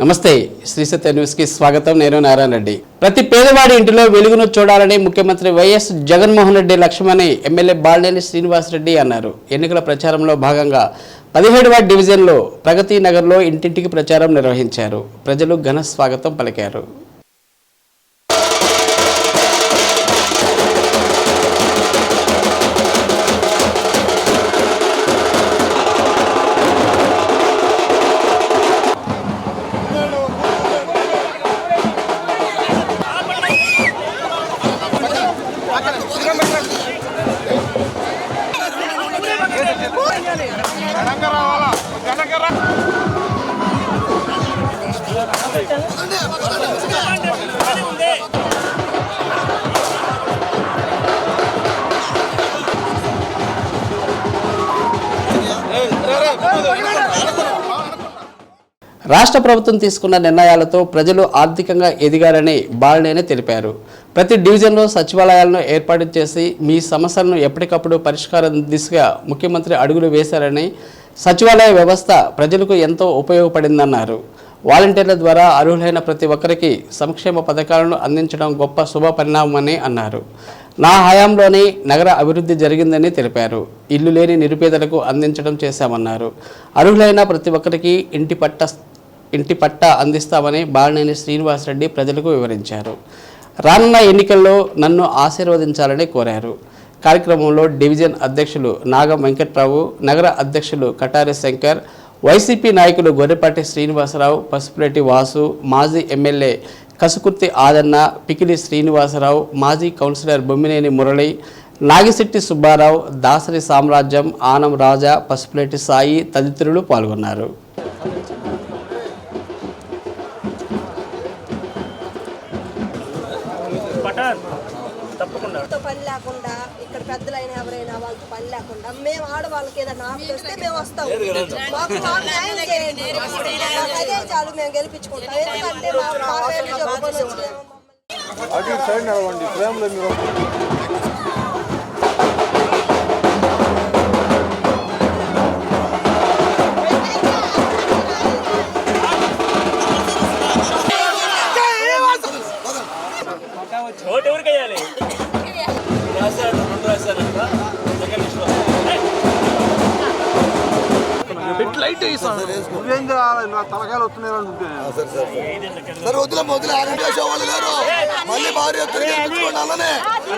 నమస్తే శ్రీ సత్య న్యూస్ కి స్వాగతం. నేను నారాయణ రెడ్డి. ప్రతి పేదవాడి ఇంటిలో వెలుగును చూడాలని ముఖ్యమంత్రి వైఎస్ జగన్మోహన్ రెడ్డి లక్ష్యమని ఎమ్మెల్యే బాలినేని శ్రీనివాస్ రెడ్డి అన్నారు. ఎన్నికల ప్రచారంలో భాగంగా 17వ డివిజన్లో ప్రగతి నగర్లో ఇంటింటికి ప్రచారం నిర్వహించారు. ప్రజలు ఘన స్వాగతం పలికారు. రాష్ట్ర ప్రభుత్వం తీసుకున్న నిర్ణయాలతో ప్రజలు ఆర్థికంగా ఎదిగారని బాలినేని తెలిపారు. ప్రతి డివిజన్లో సచివాలయాలను ఏర్పాటు చేసి మీ సమస్యలను ఎప్పటికప్పుడు పరిష్కారం దిశగా ముఖ్యమంత్రి అడుగులు వేశారని, సచివాలయ వ్యవస్థ ప్రజలకు ఎంతో ఉపయోగపడిందన్నారు. వాలంటీర్ల ద్వారా అర్హులైన ప్రతి ఒక్కరికి సంక్షేమ పథకాలను అందించడం గొప్ప శుభ పరిణామమని అన్నారు. నా హయాంలోనే నగర అభివృద్ధి జరిగిందని తెలిపారు. ఇల్లు లేని నిరుపేదలకు అందించడం చేశామన్నారు. అర్హులైన ప్రతి ఒక్కరికి ఇంటి పట్టా అందిస్తామని బాలినేని శ్రీనివాసరెడ్డి ప్రజలకు వివరించారు. రానున్న ఎన్నికల్లో నన్ను ఆశీర్వదించాలని కోరారు. కార్యక్రమంలో డివిజన్ అధ్యక్షులు నాగం వెంకట్రావు, నగర అధ్యక్షులు కటారి శంకర్, వైసీపీ నాయకులు గొర్రెపాటి శ్రీనివాసరావు, పసుపులేటి వాసు, మాజీ ఎమ్మెల్యే కసుకుర్తి ఆదన్న, పికిలి శ్రీనివాసరావు, మాజీ కౌన్సిలర్ బొమ్మినేని మురళి, నాగిశెట్టి సుబ్బారావు, దాసరి సామ్రాజ్యం, ఆనం రాజా, పసుపులేటి సాయి తదితరులు పాల్గొన్నారు. పని లేకుండా ఇక్కడ పెద్దలైన ఎవరైనా వాళ్ళకి పని లేకుండా మేము ఆడవాళ్ళకి ఏదైనా ఆఫర్ వస్తే మేము వస్తాం. మాకు న్యాయం చేయండి, అదే చాలు, మేము గెలిపించుకుంటాం. ఎందుకంటే తలకాయలు వస్తున్నాయి. మళ్ళీ భార్య అలానే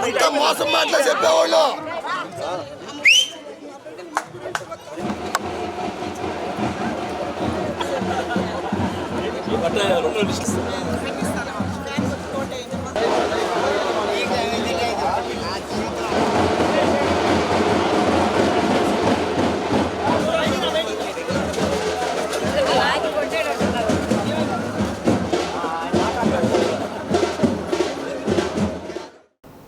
అంత మోసం మాటలు చెప్పేవాళ్ళు.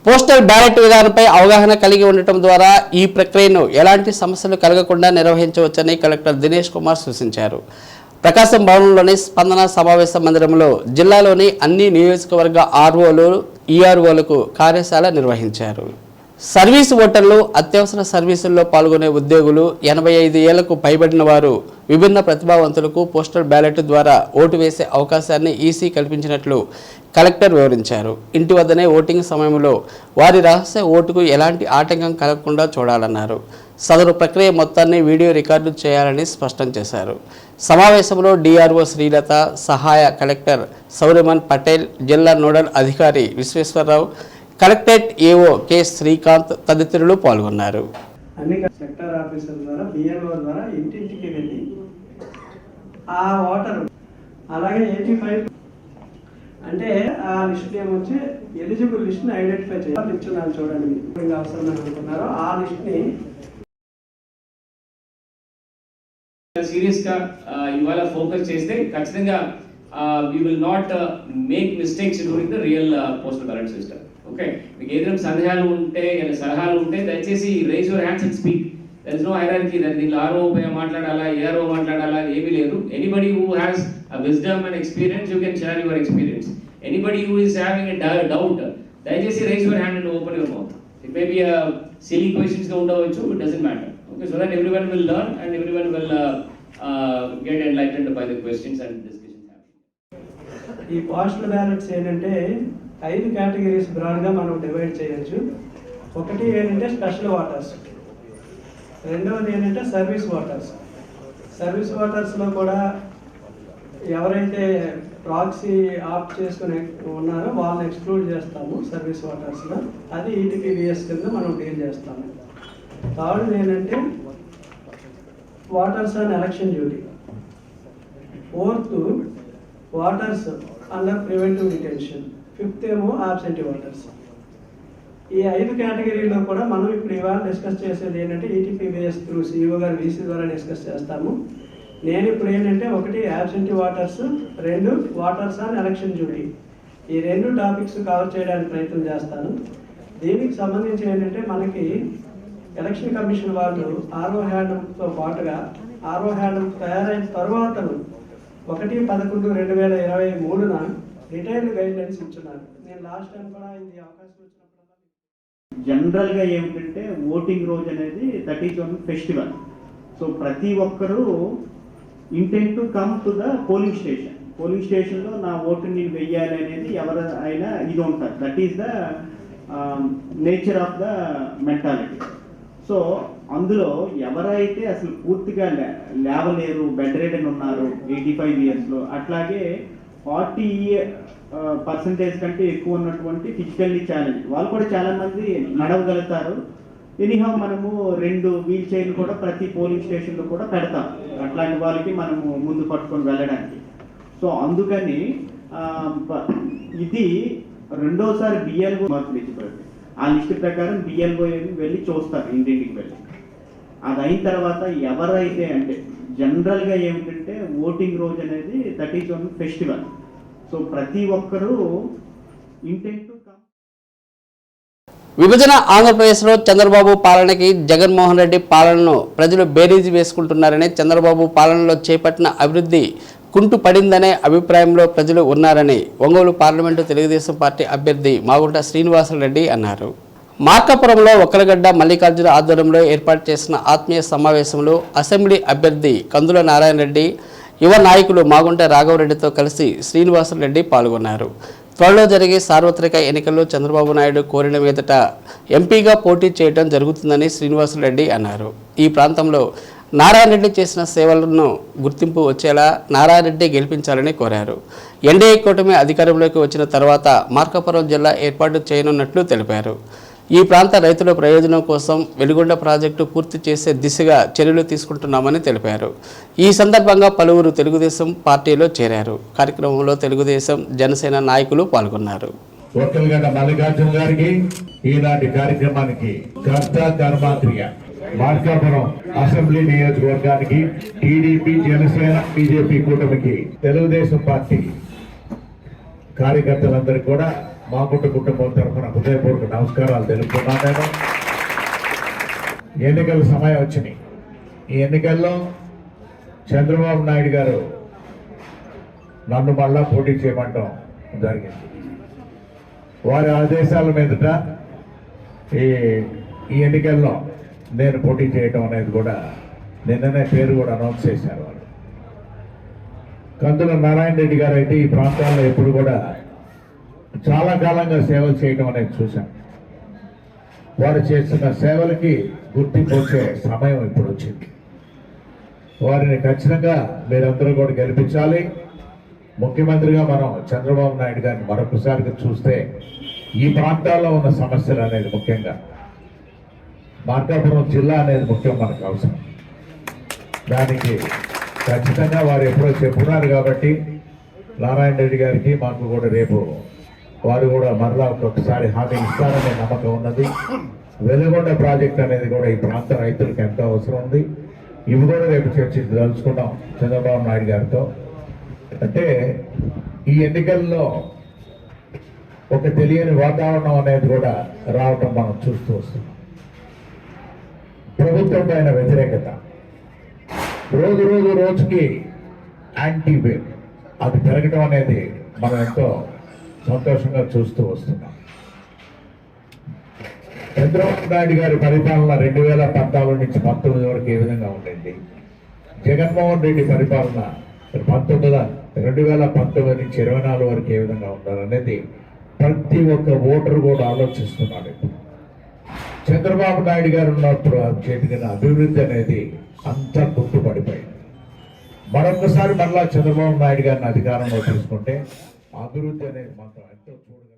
పోస్టల్ బ్యాలెట్ విధానంపై అవగాహన కలిగి ఉండటం ద్వారా ఈ ప్రక్రియను ఎలాంటి సమస్యలు కలగకుండా నిర్వహించవచ్చని కలెక్టర్ దినేష్ కుమార్ సూచించారు. ప్రకాశం భవనంలోని స్పందన సమావేశ మందిరంలో జిల్లాలోని అన్ని నియోజకవర్గ ఆర్ఓలు, ఈఆర్ఓలకు కార్యశాల నిర్వహించారు. సర్వీసు ఓటర్లు, అత్యవసర సర్వీసుల్లో పాల్గొనే ఉద్యోగులు, 85 ఏళ్లకు పైబడిన వారు, విభిన్న ప్రతిభావంతులకు పోస్టల్ బ్యాలెట్ ద్వారా ఓటు వేసే అవకాశాన్ని ఈసీ కల్పించినట్లు కలెక్టర్ వివరించారు. ఇంటి వద్దనే ఓటింగ్ సమయంలో వారి రహస్య ఓటుకు ఎలాంటి ఆటంకం కలగకుండా చూడాలన్నారు. సదరు ప్రక్రియ మొత్తాన్ని వీడియో రికార్డు చేయాలని స్పష్టం చేశారు. సమావేశంలో డిఆర్ఓ శ్రీలత, సహాయ కలెక్టర్ సౌరమన్ పటేల్, జిల్లా నోడల్ అధికారి Visweswararao, collectorate AO K Srikanth తదితరులు పాల్గొన్నారు. అన్ని సెక్టర్ ఆఫీసర్ ద్వారా బిఎల్ఓ ద్వారా ఇంటింటికి వెళ్ళి ఆ ఓటరు అలాగే 85 అంటే ఆ లిస్ట్ ఏమొచ్చి ఎలిజిబుల్ లిస్ట్ని ఐడెంటిఫై చేయాలి. ఇచ్చున్నాను చూడండి, మీకు అవసరం అనుకుంటున్నారో ఆ లిస్ట్ని సీరియస్గా ఇవాళ ఫోకస్ చేస్తే ఖచ్చితంగా we will not make mistakes during the real postal ballot system. Okay, మీకు ఏదైనా సందేహాలు ఉంటే లేదా సలహాలు ఉంటే దయచేసి raise your hands and speak. There is no hierarchy that దీనిలో ఆర్ఓ మాట్లాడాలా, ఏఆర్ఓ మాట్లాడాలా, ఏమీ లేదు. Anybody who has a wisdom and experience, you can share your experience. Anybody who is having a doubt, దయచేసి raise your hand and open your mouth. It may be silly questions గా ఉండవచ్చు, it doesn't matter. Okay, so that everyone will learn and everyone will get enlightened by the questions and discussions happening. ఈ postal ballots ఏంటంటే 5 categories బ్రాడ్గా మనం divide చేయొచ్చు. ఒకటి ఏంటంటే special waters, రెండవది ఏంటంటే సర్వీస్ వాటర్స్. సర్వీస్ వాటర్స్లో కూడా ఎవరైతే ప్రాక్సీ ఆఫ్ చేసుకుని ఉన్నారో వాళ్ళని ఎక్స్క్లూడ్ చేస్తాము సర్వీస్ వాటర్స్లో. అది ఈటీపీబీఎస్ కింద మనం డీల్ చేస్తాము. థర్డ్ ఏంటంటే waters and election duty. Fourth waters under preventive detention. Fifth ఏమో ఆబ్సెంటీ వాటర్స్. ఈ 5 కేటగిరీలో కూడా మనం ఇప్పుడు ఇవాళ డిస్కస్ చేసేది ఏంటంటే ఈటీపీబీఎస్ త్రూ సిఇఓ గారు వీసీ ద్వారా డిస్కస్ చేస్తాము. నేను ఇప్పుడు ఏంటంటే 1 absentee waters, 2 waters and election duty. ఈ 2 టాపిక్స్ కవర్ చేయడానికి ప్రయత్నం చేస్తాను. దీనికి సంబంధించి ఏంటంటే మనకి ఎలక్షన్ కమిషన్ వాళ్ళు ఆర్ఓ హ్యాండ్బుక్తో పాటుగా ఆర్ఓ హ్యాండ్బుక్ తయారైన తర్వాతను 1/11/2023న డీటెయిల్డ్ గైడ్లైన్స్ ఇచ్చున్నారు. నేను లాస్ట్ టైం కూడా ఇది అవకాశం వచ్చినప్పుడు జనరల్గా ఏమిటంటే ఓటింగ్ రోజు అనేది that is one festival. So ప్రతి ఒక్కరూ intent to come to the polling station. Polling స్టేషన్లో నా ఓటు నేను వెయ్యాలి అనేది ఎవరైనా ఇది ఉంటారు. That is the nature of the mentality. So అందులో ఎవరైతే అసలు పూర్తిగా లేవలేరు, బెడ్ రిడెన్ ఉన్నారు 85 ఇయర్స్లో, అట్లాగే 40% కంటే ఎక్కువ ఉన్నటువంటి ఫిజికల్లీ ఛాలెంజ్ వాళ్ళు కూడా చాలామంది నడవగలుగుతారు. ఎనీహౌ మనము 2 వీల్ చైర్లు కూడా ప్రతి పోలింగ్ స్టేషన్లో కూడా పెడతాం అట్లాంటి వాళ్ళకి మనము ముందు పట్టుకొని వెళ్ళడానికి. సో అందుకని ఇది రెండోసారి బిఎల్ఓ మార్కులు ఇచ్చిపోయింది. ఆ లిస్ట్ ప్రకారం బిఎల్ఓ వెళ్ళి చూస్తారు ఇంటింటికి వెళ్ళి. అది అయిన తర్వాత ఎవరైతే అంటే జనరల్గా ఏమిటంటే ఓటింగ్ రోజు అనేది that is one festival. So ప్రతి ఒక్కరూ ఇంటెంట్ టు కమ్. విభజన ఆంధ్రప్రదేశ్లో చంద్రబాబు పాలనకి జగన్మోహన్ రెడ్డి పాలనను ప్రజలు బేరీజు వేసుకుంటున్నారని, చంద్రబాబు పాలనలో చేపట్టిన అభివృద్ధి కుంటు పడిందనే అభిప్రాయంలో ప్రజలు ఉన్నారని ఒంగోలు పార్లమెంటు తెలుగుదేశం పార్టీ అభ్యర్థి మాగుంట శ్రీనివాసరెడ్డి అన్నారు. మార్కాపురంలో ఒక్కలగడ్డ మల్లికార్జున ఆధ్వర్యంలో ఏర్పాటు చేసిన ఆత్మీయ సమావేశంలో అసెంబ్లీ అభ్యర్థి కందుల నారాయణ రెడ్డి, యువ నాయకులు మాగుంట రాఘవరెడ్డితో కలిసి శ్రీనివాసరెడ్డి పాల్గొన్నారు. త్వరలో జరిగే సార్వత్రిక ఎన్నికల్లో చంద్రబాబు నాయుడు కోరిన మీదట ఎంపీగా పోటీ చేయడం జరుగుతుందని శ్రీనివాసరెడ్డి అన్నారు. ఈ ప్రాంతంలో నారాయణరెడ్డి చేసిన సేవలను గుర్తింపు వచ్చేలా నారాయణరెడ్డి గెలిపించాలని కోరారు. ఎన్డీఏ కూటమి అధికారంలోకి వచ్చిన తర్వాత మార్కాపురం జిల్లా ఏర్పాటు చేయనున్నట్లు తెలిపారు. ఈ ప్రాంత రైతుల ప్రయోజనం కోసం వెలుగొండ ప్రాజెక్టు పూర్తి చేసే దిశగా చర్యలు తీసుకుంటున్నామని తెలిపారు. ఈ సందర్భంగా పలువురు తెలుగుదేశం పార్టీలో చేరారు. కార్యక్రమంలో తెలుగుదేశం, జనసేన నాయకులు పాల్గొన్నారు. ఒక్కలగడ్డ మల్లికార్జున గారికి ఈనాటి కార్యక్రమానికి కర్త కర్మాత్రియ మార్కాపురం అసెంబ్లీ నియోజకవర్గానికి టీడీపీ, జనసేన, బీజేపీ కూటమికి తెలుగుదేశం పార్టీ కార్యకర్తలందరికీ కూడా మాగుంట కుటుంబం తరఫున హృదయపూర్వక నమస్కారాలు తెలుపుతున్నాను. నేను ఎన్నికల సమయం వచ్చినాయి. ఈ ఎన్నికల్లో చంద్రబాబు నాయుడు గారు నన్ను మళ్ళా పోటీ చేయమంటాం జరిగింది. వారి ఆదేశాల మీదట ఈ ఎన్నికల్లో నేను పోటీ చేయటం అనేది కూడా నిన్ననే పేరు కూడా అనౌన్స్ చేశారు వాళ్ళు. కందుల నారాయణ రెడ్డి గారు అయితే ఈ ప్రాంతాల్లో ఎప్పుడు కూడా చాలా కాలంగా సేవలు చేయటం అనేది చూశాం. వారు చేస్తున్న సేవలకి గుర్తింపు వచ్చే సమయం ఇప్పుడు వచ్చింది. వారిని ఖచ్చితంగా మీరందరూ కూడా గెలిపించాలి. ముఖ్యమంత్రిగా మనం చంద్రబాబు నాయుడు గారిని మరొకసారిగా చూస్తే ఈ ప్రాంతాల్లో ఉన్న సమస్యలు అనేది ముఖ్యంగా మార్కాపురం జిల్లా అనేది ముఖ్యం మనకు అవసరం. దానికి ఖచ్చితంగా వారు ఎప్పుడో చెప్పున్నారు కాబట్టి నారాయణ రెడ్డి గారికి మాకు కూడా రేపు వారు కూడా మరలా ఒక్కొక్కసారి హామీ ఇస్తారనే నమ్మకం ఉన్నది. వెలుగొండ ప్రాజెక్ట్ అనేది కూడా ఈ ప్రాంత రైతులకు ఎంతో అవసరం ఉంది. ఇవి కూడా రేపు చర్చించదలుచుకున్నాం చంద్రబాబు నాయుడు గారితో. అంటే ఈ ఎన్నికల్లో ఒక తెలియని వాతావరణం అనేది కూడా రావటం మనం చూస్తూ వస్తున్నాం. ప్రభుత్వం పైన వ్యతిరేకత రోజుకి యాంటీ వేవ్ అది పెరగడం అనేది మనం ఎంతో సంతోషంగా చూస్తూ వస్తున్నాం. చంద్రబాబు నాయుడు గారి పరిపాలన 2014 నుంచి 19 వరకు ఏ విధంగా ఉండింది, జగన్మోహన్ రెడ్డి పరిపాలన 19 2019 నుంచి 24 వరకు ఏ విధంగా ఉండాలనేది ప్రతి ఒక్క ఓటరు కూడా ఆలోచిస్తున్నాడు. చంద్రబాబు నాయుడు గారు ఉన్నప్పుడు చేతికిన అభివృద్ధి అనేది అంతా గుర్తుపడిపోయింది. మరొకసారి మళ్ళా చంద్రబాబు నాయుడు గారిని అధికారంలో తీసుకుంటే అభివృద్ధి అనేది మాత్రం ఎంతో చూడగలుగుతాం.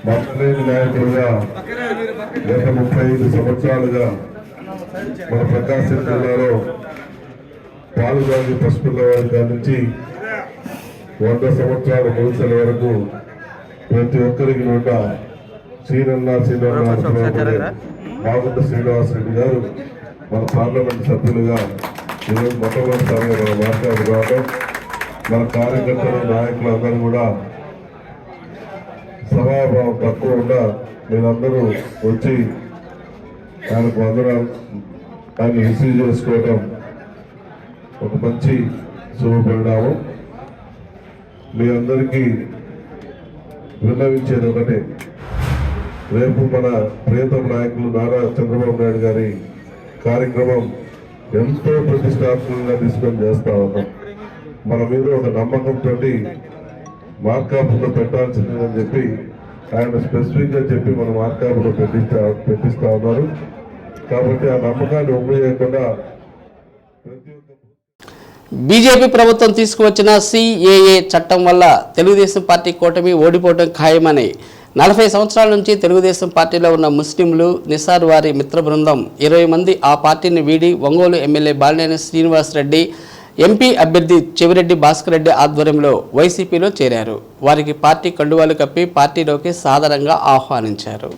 మక్కలేని నాయకులుగా గత 35 సంవత్సరాలుగా మన ప్రకాశం జిల్లాలో పాలుగాలి పసిపిల్లవాడి కాడి నుంచి 100 సంవత్సరాల ముగిసల వరకు ప్రతి ఒక్కరికి కూడా మాగుంట శ్రీనివాసరెడ్డి గారు మన పార్లమెంట్ సభ్యులుగా ఈరోజు మొట్టమొదటిసారిగా మన మాట్లాడి రావడం, మన కార్యకర్తలు నాయకులు అందరూ కూడా సభాభావం తక్కువ ఉండా మీరందరూ వచ్చి ఆయనకు అందరం ఆయన రిసీవ్ చేసుకోవడం ఒక మంచి శుభపరిణామం. మీ అందరికీ విన్నవించేది ఒకటే, రేపు మన ప్రియతమ నాయకులు నారా చంద్రబాబు నాయుడు గారి కార్యక్రమం ఎంతో ప్రతిష్టాత్మకంగా తీసుకొని చేస్తా ఉన్నాం. మన మీద ఒక నమ్మకంతో మార్కాపులో పెట్టాల్సిందని చెప్పి ఆయన స్పెసిఫిక్గా చెప్పి మన మార్కాపులో పెట్టిస్తా ఉన్నారు. కాబట్టి ఆ నమ్మకాన్ని ఉపయోగకుండా ప్రతి ఒక్క బీజేపీ ప్రభుత్వం తీసుకువచ్చిన CAA చట్టం వల్ల తెలుగుదేశం పార్టీ కూటమి ఓడిపోవడం ఖాయమని 40 సంవత్సరాల నుంచి తెలుగుదేశం పార్టీలో ఉన్న ముస్లింలు నిసార్ వారి మిత్ర బృందం 20 మంది ఆ పార్టీని వీడి ఒంగోలు ఎమ్మెల్యే బాలినేని శ్రీనివాసరెడ్డి, ఎంపీ అభ్యర్థి చెవిరెడ్డి భాస్కర్ రెడ్డి ఆధ్వర్యంలో వైసీపీలో చేరారు. వారికి పార్టీ కండువాలు కప్పి పార్టీలోకి సాదరంగా ఆహ్వానించారు.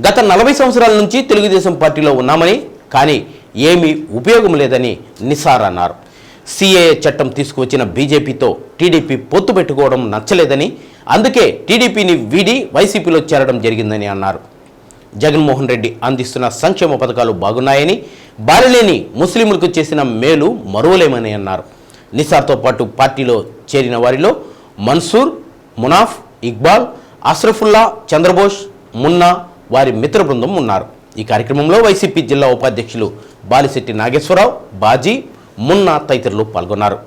గత 40 సంవత్సరాల నుంచి తెలుగుదేశం పార్టీలో ఉన్నామని, కానీ ఏమీ ఉపయోగం లేదని నిసార్ అన్నారు. CAA చట్టం తీసుకువచ్చిన బీజేపీతో టీడీపీ పొత్తు పెట్టుకోవడం నచ్చలేదని, అందుకే టీడీపీని వీడి వైసీపీలో చేరడం జరిగిందని అన్నారు. జగన్మోహన్ రెడ్డి అందిస్తున్న సంక్షేమ పథకాలు బాగున్నాయని, బాలినేని ముస్లింలకు చేసిన మేలు మరువలేమని అన్నారు. నిసార్తో పాటు పార్టీలో చేరిన వారిలో మన్సూర్, మునాఫ్, ఇక్బాల్, అష్రఫుల్లా, చంద్రబోస్, మున్నా వారి మిత్ర బృందం ఉన్నారు. ఈ కార్యక్రమంలో వైసీపీ జిల్లా ఉపాధ్యక్షులు బాలిశెట్టి నాగేశ్వరరావు, బాజీ, మున్నా తదితరులు పాల్గొన్నారు.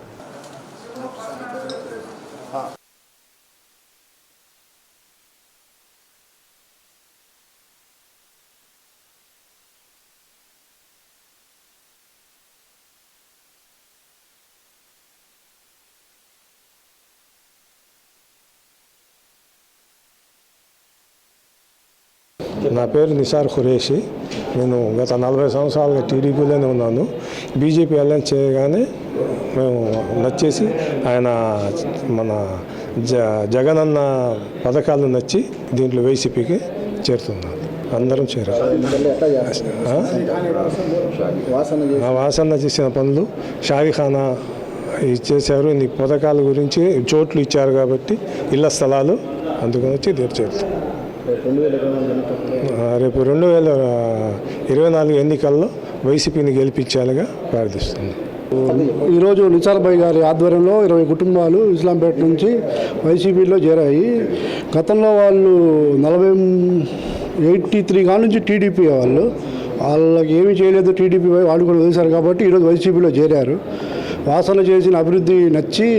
నా పేరు నిసార్ ఖురేషి. నేను గత 40 సంవత్సరాలుగా టీడీపీలోనే ఉన్నాను. బీజేపీ అలయన్స్ చేయగానే మేము నచ్చేసి ఆయన మన జగనన్న పథకాలు నచ్చి దీంట్లో వైసీపీకి చేరుతున్నాను. అందరం చేరారు. వాసన చేసిన పనులు షాదీఖానా చేశారు. ఈ పథకాల గురించి చోట్లు ఇచ్చారు కాబట్టి ఇళ్ల స్థలాలు అందుకని వచ్చి చేరుతాం. రేపు 2024 ఎన్నికల్లో వైసీపీని గెలిపించాలిగా ప్రార్థిస్తుంది. ఈరోజు నిసార్ భాయ్ గారి ఆధ్వర్యంలో 20 కుటుంబాలు ఇస్లాంపేట నుంచి వైసీపీలో చేరాయి. గతంలో వాళ్ళు 83 కాడ నుంచి టీడీపీ వాళ్ళకి ఏమీ చేయలేదు. టీడీపీ వాళ్ళు కూడా వదిలేశారు కాబట్టి ఈరోజు వైసీపీలో చేరారు. వాసన చేసిన అభివృద్ధి నచ్చి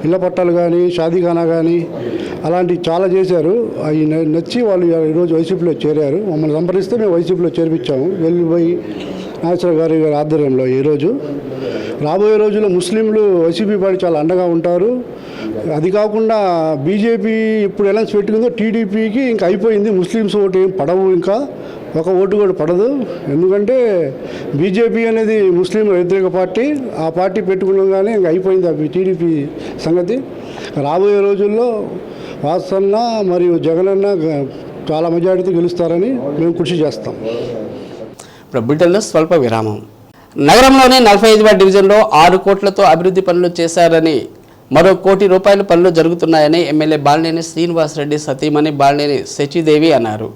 ఇళ్ల పట్టాలు కానీ, షాదీఖానా కానీ అలాంటివి చాలా చేశారు. అవి నచ్చి వాళ్ళు ఈరోజు వైసీపీలో చేరారు. మమ్మల్ని సంప్రదిస్తే మేము వైసీపీలో చేర్పించాము. వెల్లిపోయి నాగేశ్వర గారి ఆధ్వర్యంలో ఈరోజు రాబోయే రోజుల్లో ముస్లింలు వైసీపీ పార్టీ చాలా అండగా ఉంటారు. అది కాకుండా బీజేపీ ఇప్పుడు ఎలయన్స్ పెట్టుకుందో టీడీపీకి ఇంకా అయిపోయింది. ముస్లిమ్స్ ఓటు ఏం పడవు, ఇంకా ఒక ఓటు కూడా పడదు. ఎందుకంటే బీజేపీ అనేది ముస్లిం వ్యతిరేక పార్టీ. ఆ పార్టీ పెట్టుకున్నాగానే ఇంకా అయిపోయింది ఆ టీడీపీ సంగతి. రాబోయే రోజుల్లో వాసన్న మరియు జగనన్న చాలా మెజారిటీ గెలుస్తారని మేము కృషి చేస్తాం. ఇప్పుడు బులెటిన్లో స్వల్ప విరామం. నగరంలోని 45వ డివిజన్లో 6 కోట్లతో అభివృద్ధి పనులు చేశారని, మరో 1 కోటి రూపాయల పనులు జరుగుతున్నాయని ఎమ్మెల్యే బాలినేని శ్రీనివాసరెడ్డి సతీమణి బాలినేని శచిదేవి అన్నారు.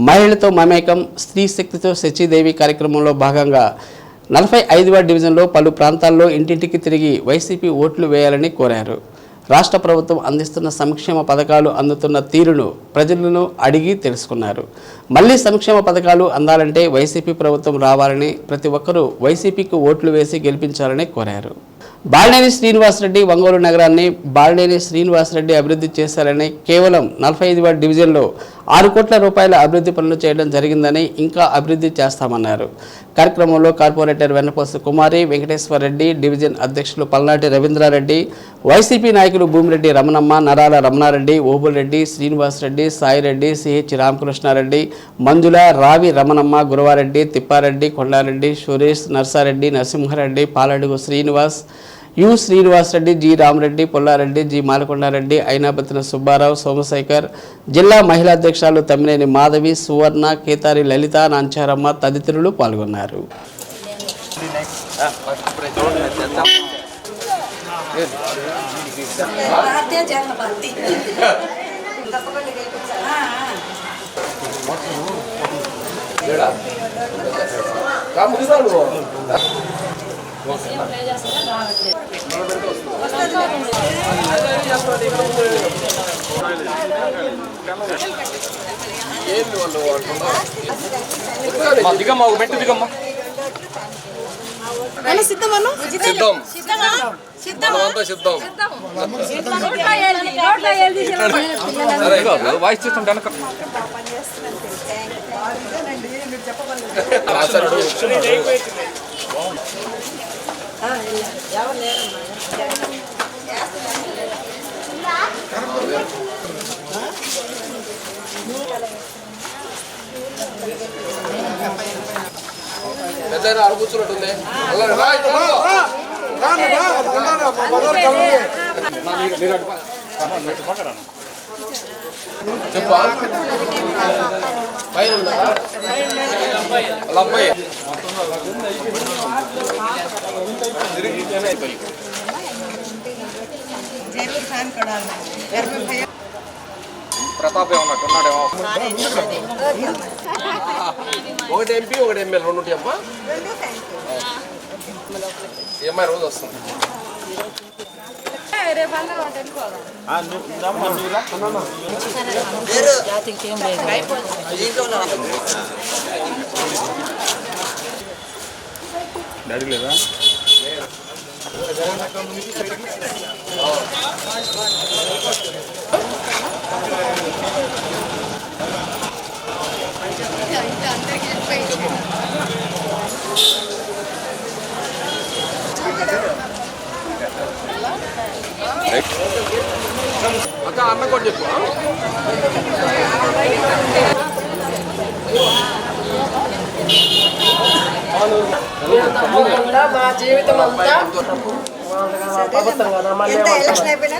మహిళలతో మమేకం, స్త్రీ శక్తితో శచిదేవి కార్యక్రమంలో భాగంగా 45వ డివిజన్లో పలు ప్రాంతాల్లో ఇంటింటికి తిరిగి వైసీపీ ఓట్లు వేయాలని కోరారు. రాష్ట్ర ప్రభుత్వం అందిస్తున్న సంక్షేమ పథకాలు అందుతున్న తీరును ప్రజలను అడిగి తెలుసుకున్నారు. మళ్లీ సంక్షేమ పథకాలు అందాలంటే వైసీపీ ప్రభుత్వం రావాలని, ప్రతి ఒక్కరూ వైసీపీకి ఓట్లు వేసి గెలిపించాలని కోరారు. బాలినేని శ్రీనివాసరెడ్డి ఒంగోలు నగరాన్ని బాలినేని శ్రీనివాసరెడ్డి అభివృద్ధి చేశారని, కేవలం 45వ డివిజన్లో 6 కోట్ల రూపాయల అభివృద్ధి పనులు చేయడం జరిగిందని, ఇంకా అభివృద్ధి చేస్తామన్నారు. కార్యక్రమంలో కార్పొరేటర్ వెన్నపోస కుమారి, వెంకటేశ్వర రెడ్డి, డివిజన్ అధ్యక్షులు పల్నాటి రవీంద్రారెడ్డి, వైసీపీ నాయకులు Bhumireddy Ramanamma, Narala Ramana Reddy, Obul Reddy, Srinivasa Reddy, Sai Reddy, CH Ramakrishna Reddy, Manjula, Ravi Ramanamma, Gurava Reddy, Tippa Reddy, Konda Reddy, Suresh, Narsa Reddy, Narasimha Reddy, Paladugu Srinivas, U Srinivasa Reddy, G Rama Reddy, Pulla Reddy, G Malakonda Reddy, Ayinabattina Subbarao, Somasekhar, జిల్లా మహిళా అధ్యక్షులు తమ్మినేని మాధవి, సువర్ణ, కేతారి లలిత, నాంచారమ్మ తదితరులు పాల్గొన్నారు. ప్రతాప్ ఏమన్నట్టున్నాడేమో. ఒకటి ఎంపీ ఒకటి ఎమ్మెల్యే రెండు ఉంటాయమ్మా. ఈ అమ్మాయి రోజు వస్తుంది. డాడీ లేదా? అక్క అన్న కూడా చెప్పు. మా జీవితం అంతా ఎలక్షన్ అయిపోయినా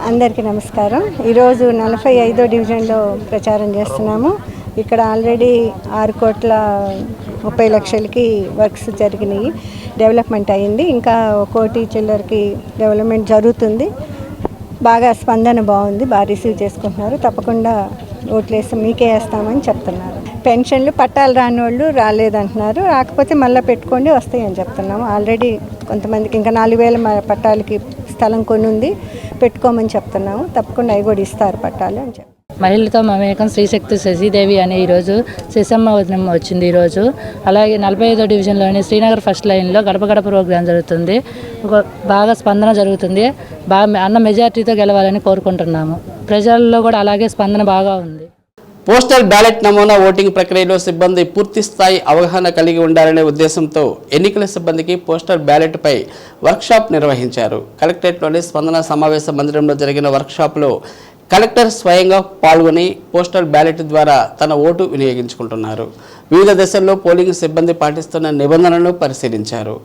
అందరికీ నమస్కారం. ఈరోజు 45వ డివిజన్లో ప్రచారం చేస్తున్నాము. ఇక్కడ ఆల్రెడీ 6 కోట్ల 30 లక్షలకి వర్క్స్ జరిగినాయి, డెవలప్మెంట్ అయ్యింది. ఇంకా 1 కోటి చిల్లరకి డెవలప్మెంట్ జరుగుతుంది. బాగా స్పందన బాగుంది, బాగా రిసీవ్ చేసుకుంటున్నారు. తప్పకుండా ఓట్లేసి మీకే వేస్తామని చెప్తున్నారు. పెన్షన్లు పట్టాలు రాని వాళ్ళు రాలేదంటున్నారు, రాకపోతే మళ్ళీ పెట్టుకోండి వస్తాయని చెప్తున్నాము. ఆల్రెడీ కొంతమందికి ఇంకా 4000 పట్టాలకి స్థలం కొని ఉంది, పెట్టుకోమని చెప్తున్నాము. తప్పకుండా అవి కూడా ఇస్తారు పట్టాలు అని చెప్పి. మహిళలతో మమేకం శ్రీశక్తి శశిదేవి అనే ఈరోజు శశమ్మ వదినం వచ్చింది ఈరోజు. అలాగే 45వ డివిజన్లోని శ్రీనగర్ ఫస్ట్ లైన్లో గడప గడప ప్రోగ్రాం జరుగుతుంది. బాగా స్పందన జరుగుతుంది. బాగా అన్న మెజార్టీతో గెలవాలని కోరుకుంటున్నాము. ప్రజల్లో కూడా అలాగే స్పందన బాగా ఉంది. పోస్టల్ బ్యాలెట్ నమూనా ఓటింగ్ ప్రక్రియలో సిబ్బంది పూర్తి స్థాయి అవగాహన కలిగి ఉండాలనే ఉద్దేశంతో ఎన్నికల సిబ్బందికి పోస్టల్ బ్యాలెట్పై వర్క్షాప్ నిర్వహించారు. కలెక్టరేట్లోని స్పందన సమావేశ మందిరంలో జరిగిన వర్క్షాప్లో కలెక్టర్ స్వయంగా పాల్గొని పోస్టల్ బ్యాలెట్ ద్వారా తన ఓటు వినియోగించుకుంటున్నారు. వివిధ దశల్లో పోలింగ్ సిబ్బంది పాటిస్తున్న నిబంధనలను పరిశీలించారు.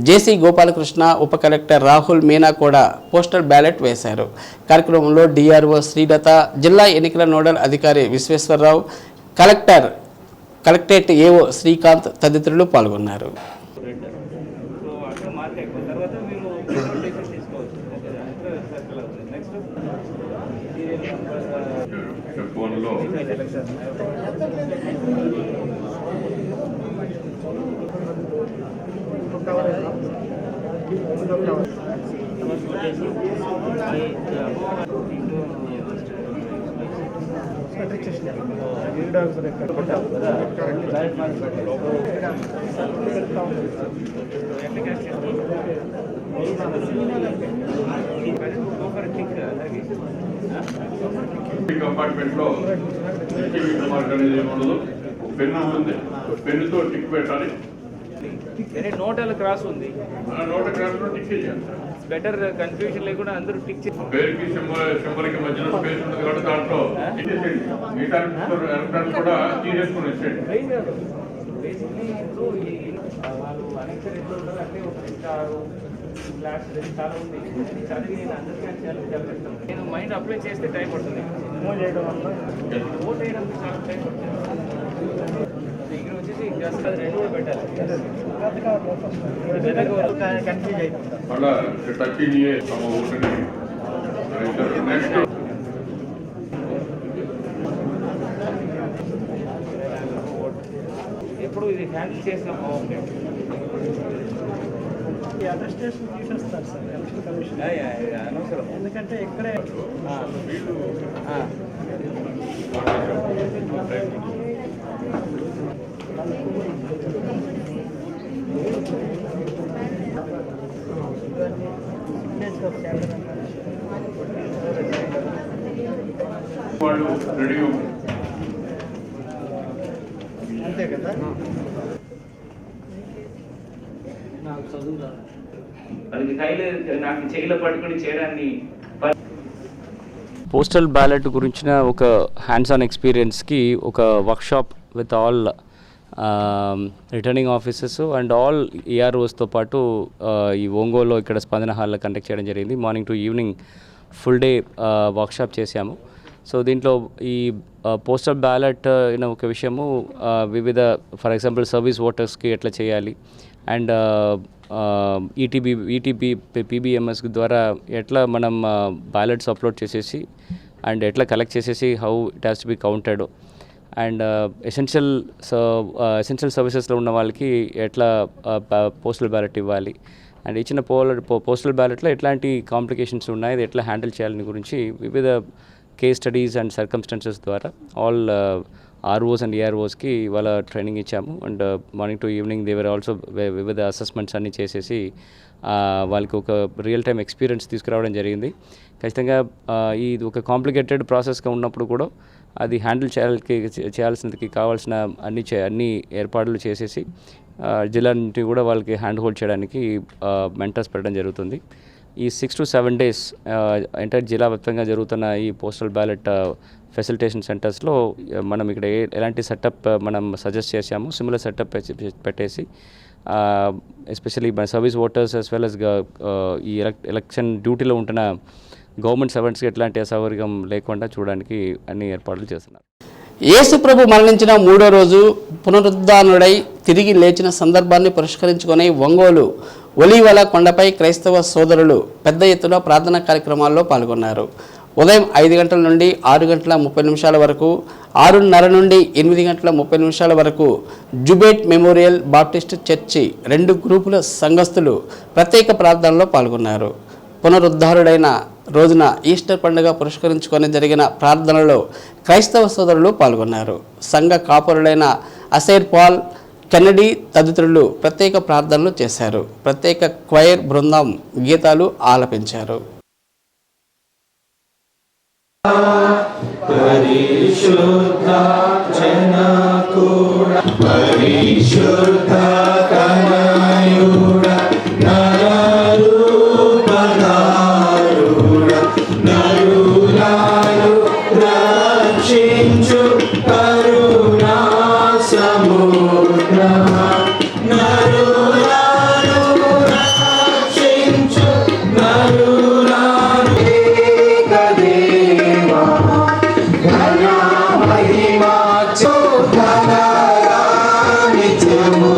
జేసీ గోపాలకృష్ణ, ఉప కలెక్టర్ రాహుల్ మీనా కూడా పోస్టల్ బ్యాలెట్ వేశారు. కార్యక్రమంలో డిఆర్ఓ శ్రీలత, జిల్లా ఎన్నికల నోడల్ అధికారి విశ్వేశ్వరరావు, కలెక్టరేట్ ఏఓ శ్రీకాంత్ తదితరులు పాల్గొన్నారు. కంపార్ట్మెంట్ లో మార్క్ అనేది ఉండదు. పెన్ను ఉంది, పెన్నుతో టిక్ పెట్టాలి. నోట్ అలా క్రాస్ ఉంది, నోట్ క్రాస్ లో టిక్ చేయాలి. బెటర్ కన్ఫ్యూజన్ లేకుండా అందరూ టిక్ చేసి పేరుకి సింబల్కి మధ్యలో స్పేస్ ఉంటుంది కాబట్టి దాంట్లో మిగతా కూడా తీసేసుకుని వచ్చేయండి. వాళ్ళు అనేక ఎట్లా ఉంటారు అంటే ఒక స్టారు క్లాస్ చాలా ఉంది. చదివి నేను అండర్స్టాండ్ చేయాలి. నేను మైండ్ అప్లై చేస్తే టైం పడుతుంది. ఓట్ వేయడం చాలా టైం పడుతుంది. ఇక్కడ వచ్చేసి జస్ట్ అది రెండు కూడా పెట్టాలి. కన్ఫ్యూజ్ అయిపోతుంది. మళ్ళా టక్కినియే తమ ఓటుని నెక్స్ట్ ఎప్పుడు ఇది హ్యాండిల్ చేస్తాం. ఓకే, అటెస్టేషన్ తీసేస్తారు సార్ ఎలక్షన్ కమిషన్, అనవసరం. ఎందుకంటే ఇక్కడే వాళ్ళు రెడీ అంతే కదా. అది కైలో నాకు చేయిలో పట్టుకుని చేయడాన్ని పోస్టల్ బ్యాలెట్ గురించిన ఒక హ్యాండ్స్ ఆన్ ఎక్స్పీరియన్స్కి ఒక workshop with all returning officers and all ఈఆర్ఓస్తో పాటు ఈ ఒంగోలులో ఇక్కడ స్పందన హాల్లో కండక్ట్ చేయడం జరిగింది. Morning to evening full day workshop చేశాము. సో దీంట్లో ఈ పోస్టల్ బ్యాలెట్ అయిన ఒక విషయము వివిధ ఫర్ ఎగ్జాంపుల్ సర్వీస్ ఓటర్స్కి ఎట్లా చేయాలి అండ్ ఈటీబీ పీబీఎంఎస్ ద్వారా ఎట్లా మనం బ్యాలెట్స్ అప్లోడ్ చేసేసి అండ్ ఎట్లా కలెక్ట్ చేసేసి how it has to be counted and essential సర్వీసెస్లో ఉన్న వాళ్ళకి ఎట్లా పోస్టల్ బ్యాలెట్ ఇవ్వాలి అండ్ ఇచ్చిన పోస్టల్ బ్యాలెట్లో ఎట్లాంటి కాంప్లికేషన్స్ ఉన్నాయి, అది ఎట్లా హ్యాండిల్ చేయాలని గురించి వివిధ కేస్ స్టడీస్ అండ్ సర్కమ్స్టాన్సెస్ ద్వారా ఆల్ ఆర్ఓస్ అండ్ ఏఆర్ఓస్కి ఇవాళ ట్రైనింగ్ ఇచ్చాము. And morning to evening they were also వివిధ అసెస్మెంట్స్ అన్నీ చేసేసి వాళ్ళకి ఒక రియల్ టైమ్ ఎక్స్పీరియన్స్ తీసుకురావడం జరిగింది. ఖచ్చితంగా ఇది ఒక కాంప్లికేటెడ్ ప్రాసెస్గా ఉన్నప్పుడు కూడా అది హ్యాండిల్ చేయాల్సినది కావాల్సిన అన్ని ఏర్పాట్లు చేసేసి జిల్లా నుండి కూడా వాళ్ళకి హ్యాండ్ హోల్డ్ చేయడానికి మెంటర్స్ పెట్టడం జరుగుతుంది. ఈ 6 to 7 days ఎంటైర్ జిల్లా వ్యాప్తంగా జరుగుతున్న ఈ పోస్టల్ బ్యాలెట్ ఫెసిలిటేషన్ సెంటర్స్లో మనం ఇక్కడ ఎలాంటి సెటప్ మనం సజెస్ట్ చేశాము, సిమిలర్ సెటప్ పెట్టేసి ఎస్పెషల్లీ మన service voters as well as ఈ ఎలక్షన్ డ్యూటీలో ఉంటున్న గవర్నమెంట్ సర్వెంట్స్కి ఎట్లాంటి అసౌకర్యం లేకుండా చూడడానికి అన్ని ఏర్పాట్లు చేస్తున్నారు. యేసు ప్రభు మరణించిన 3వ రోజు పునరుద్ధానుడై తిరిగి లేచిన సందర్భాన్ని పురస్కరించుకొని ఒంగోలు ఒలీవల కొండపై క్రైస్తవ సోదరులు పెద్ద ఎత్తున ప్రార్థనా కార్యక్రమాల్లో పాల్గొన్నారు. ఉదయం 5 గంటల నుండి 6 గంటల 30 నిమిషాల వరకు, 6:30 నుండి 8 గంటల 30 నిమిషాల వరకు జుబేట్ మెమోరియల్ బాప్టిస్ట్ చర్చి 2 గ్రూపుల సంఘస్థులు ప్రత్యేక ప్రార్థనలో పాల్గొన్నారు. పునరుద్ధారుడైన రోజున ఈస్టర్ పండుగ పురస్కరించుకొని జరిగిన ప్రార్థనలో క్రైస్తవ సోదరులు పాల్గొన్నారు. సంఘ కాపురులైన అసేర్ పాల్, కెన్నడీ తదితరులు ప్రత్యేక ప్రార్థనలు చేశారు. ప్రత్యేక క్వైర్ బృందం గీతాలు ఆలపించారు. పరిశుద్ధ జనకుడ పరిశుద్ధ కనయుడ నరరూపధారుడ నరులను రక్షించు కరుణా సముద్ర నరులను రక్షించు నరులను ఏకదేవా ఘన మహిమా చోధన నిత్యము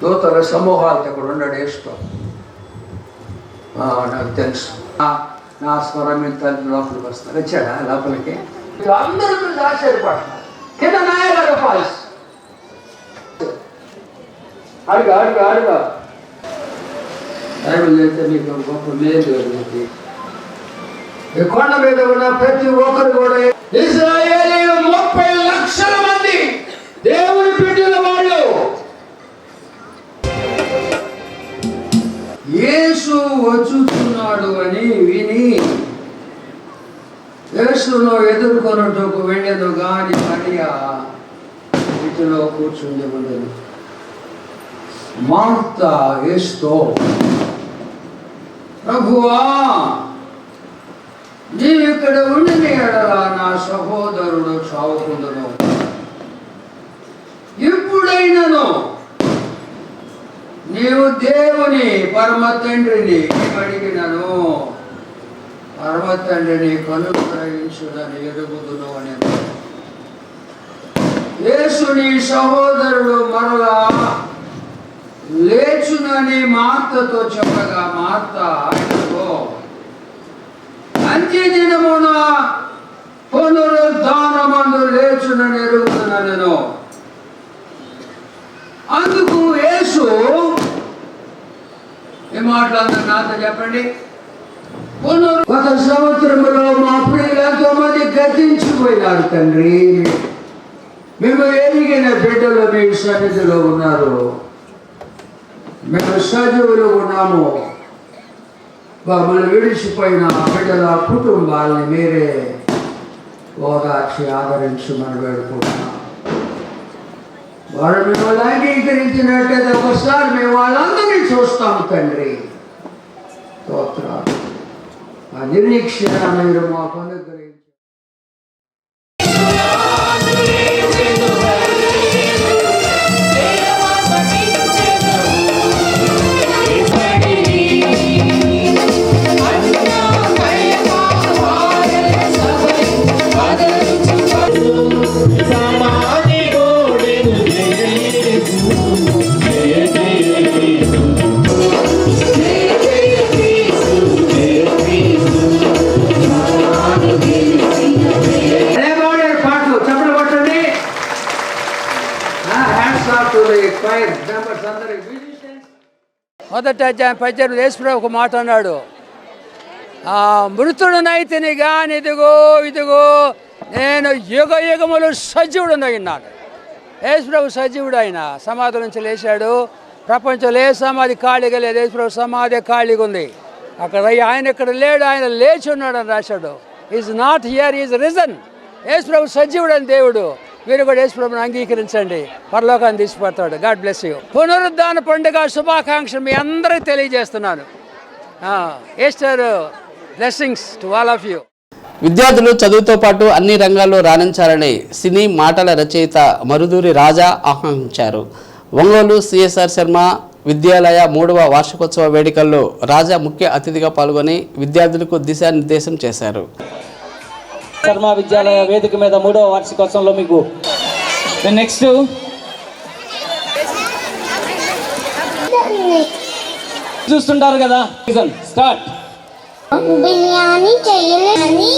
దూతల సమూహాలతో ఇక్కడ ఉన్నాడు యేసు. నాకు తెలుసు. నా స్వరం మీద తల్లి లోపలికి వస్తారు. వచ్చాడా లోపలికి? అందరూ చూసి ఆశ్చర్యపడుతున్నారు. కింద నాయగారు ఫాల్స్ అడుగా బైబిల్ అయితే మీకు గొప్ప మేలు జరుగుతుంది. ఈ కొండ మీద ఉన్న ప్రతి ఒక్కరు కూడా ఇశ్రాయేలీయులు 30 లక్షల మంది దేవుని బిడ్డల వాళ్ళు యేసు వచ్చుతున్నాడు అని విని యేసును ఎదుర్కొనుటకు వెళ్ళేదు గాని మరియా వీటిలో కూర్చుంది ఉండదు. మార్తా యేసుతో, ప్రభువా నీవు ఇక్కడ ఉండిన ఎడల నా సహోదరుడు చావుకుందును. ఇప్పుడైనను నీవు దేవుని పరమ తండ్రిని అడిగినను పరమ తండ్రిని కనుగ్రహించుదని ఎరుగుదును అని. యేసు నీ సహోదరుడు మరలా లేచునని మార్తతో చెప్పగా మార్త ఆయనతో, అంత్యదినమున పునరుద్ధానమందు లేచునని ఎరుగుతున్నాను. అందుకు యేసు ఈ మాటలందరూ నాతో చెప్పండి. గత సంవత్సరంలో మా ప్రియులు ఎంతో మంది గతించిపోయినారు తండ్రి. మేము ఎదిగిన బిడ్డలు మీ సన్నిధిలో ఉన్నారు. మేము సజీవులు ఉన్నాము. మమ్మల్ని విడిచిపోయిన బిడ్డల కుటుంబాలని మీరే ఓదార్చి ఆదరించమని వేడుకుంటున్నాం. వారు మిమ్మల్ని అంగీకరించినట్టయితే ఒకసారి మేము వాళ్ళందరినీ చూస్తాము తండ్రి. స్తోత్రాలు. ఆ నిరీక్షణ మీరు మాకు అనుగ్రహించారు. మొదటి అధ్యాయం 18 యేసుప్రభు ఒక మాట అన్నాడు, మృతుడునైతిని గాని ఇదిగో నేను యుగ యుగములు సజీవుడునై ఉన్నాను. యేసుప్రభు సజీవుడు. ఆయన సమాధి నుంచి లేచాడు. ప్రపంచంలో ఏ సమాధి ఖాళీగా లేదు. యేసుప్రభు సమాధి ఖాళీగా ఉంది. అక్కడ ఆయన ఇక్కడ లేడు, ఆయన లేచి ఉన్నాడు అని రాశాడు. Is not here, is risen. యేసుప్రభు సజీవుడు అని దేవుడు. మీరు కూడా యేసుప్రభుని అంగీకరించండి, పరలోకాన్ని తీసుకుపోతాడు. God bless you. పునరుద్ధాన పండుగ శుభాకాంక్షలు మీ అందరికీ తెలియజేస్తున్నాను. Easter blessings to all of you. విద్యార్థులు చదువుతో పాటు అన్ని రంగాల్లో రాణించాలని సినీ మాటల రచయిత మరుదూరి రాజా ఆహ్వానించారు. ఒంగోలు సిఎస్ఆర్ శర్మ విద్యాలయ 3వ వార్షికోత్సవ వేడుకల్లో రాజా ముఖ్య అతిథిగా పాల్గొని విద్యార్థులకు దిశానిర్దేశం చేశారు. శర్మ విద్యాలయ వేదిక మీద 3వ వార్షికోత్సవంలో మీకు నెక్స్ట్ చూస్తుంటారు కదా. స్టార్ట్. బిర్యానీ చేయలేని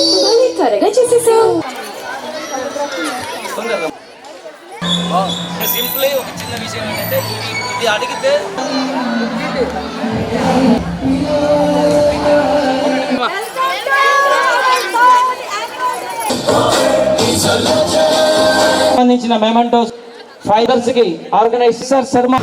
త్వరగా చేసేసావు. సింప్లీ ఒక చిన్న విషయం ఏంటంటే ఇది అడిగితే సంబంధించిన మెమెంటోస్ ఫైబర్స్ కి ఆర్గనైజర్ శర్మ